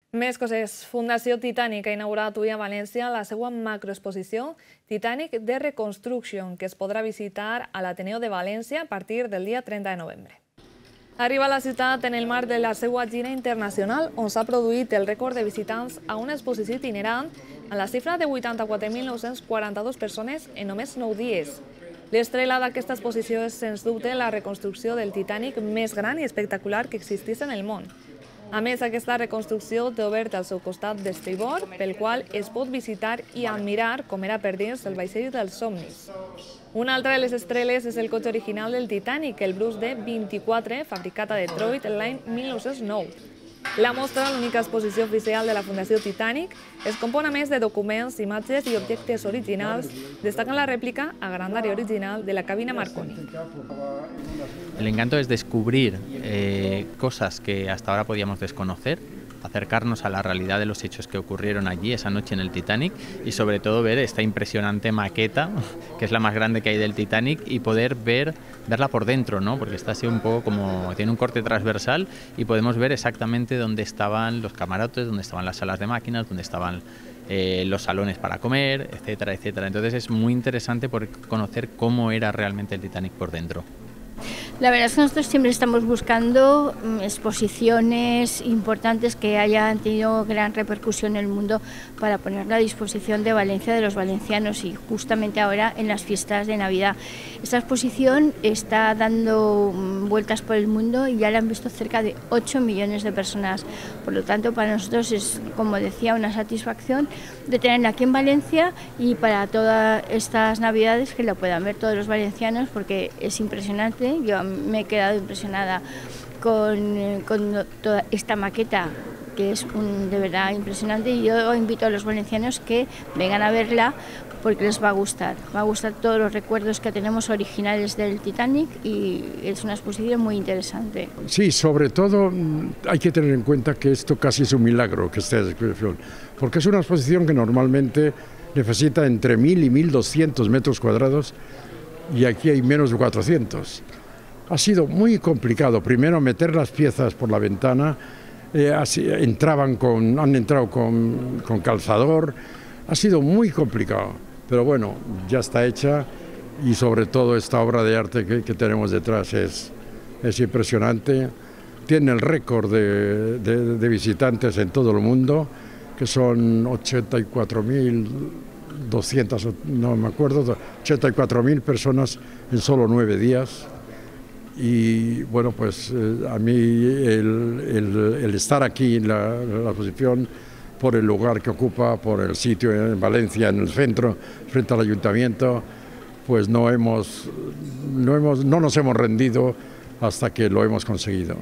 Més coses. Fundació Titanic ha inaugurat avui a València la seva macroexposició Titanic The Reconstruction, que es podrà visitar a l'Ateneu de València a partir del dia 30 de novembre. Arriba a la ciutat en el marc de la seva gira internacional, on s'ha produït el rècord de visitants a una exposició itinerant a la xifra de 84.942 persones en només 9 dies. L'estrella d'aquesta exposició és, sens dubte, la reconstrucció del Titanic més gran i espectacular que existís en el món. A més, aquesta reconstrucció té obert al seu costat d'estribord, pel qual es pot visitar i admirar com era per dins el vaixell dels somnis. Una altra de les estrelles és el cotxe original del Titanic, el Bruce D-24, fabricat a Detroit l'any 1909. La mostra, l'única exposició oficial de la Fundació Titanic, es compon a més de documents, imatges i objectes originals, destacant la rèplica a grandària original de la cabina Marconi. El encanto es descubrir cosas que hasta ahora podíamos desconocer, acercarnos a la realidad de los hechos que ocurrieron allí esa noche en el Titanic y sobre todo ver esta impresionante maqueta, que es la más grande que hay del Titanic, y poder verla por dentro, ¿no? Porque está así un poco como, tiene un corte transversal y podemos ver exactamente dónde estaban los camarotes, dónde estaban las salas de máquinas, dónde estaban los salones para comer, etcétera, etcétera. Entonces es muy interesante por conocer cómo era realmente el Titanic por dentro. La verdad es que nosotros siempre estamos buscando exposiciones importantes que hayan tenido gran repercusión en el mundo para ponerla a disposición de Valencia, de los valencianos, y justamente ahora en las fiestas de Navidad. Esta exposición está dando vueltas por el mundo y ya la han visto cerca de 8 millones de personas. Por lo tanto, para nosotros es, como decía, una satisfacción de tenerla aquí en Valencia y para todas estas Navidades que la puedan ver todos los valencianos, porque es impresionante. Yo me he quedado impresionada con toda esta maqueta, que es de verdad impresionante, y yo invito a los valencianos que vengan a verla porque les va a gustar todos los recuerdos que tenemos originales del Titanic, y es una exposición muy interesante. Sí, sobre todo hay que tener en cuenta que esto casi es un milagro, que esté exposición, porque es una exposición que normalmente necesita entre 1.000 y 1.200 metros cuadrados y aquí hay menos de 400. Ha sido muy complicado, primero meter las piezas por la ventana, han entrado con calzador, ha sido muy complicado, pero bueno, ya está hecha, y sobre todo esta obra de arte que tenemos detrás es impresionante. Tiene el récord de visitantes en todo el mundo, que son 84.200, no me acuerdo, 84.000 personas en solo 9 días. Y bueno, pues a mí el estar aquí en la exposición, por el lugar que ocupa, por el sitio en Valencia, en el centro, frente al ayuntamiento, pues no nos hemos rendido hasta que lo hemos conseguido.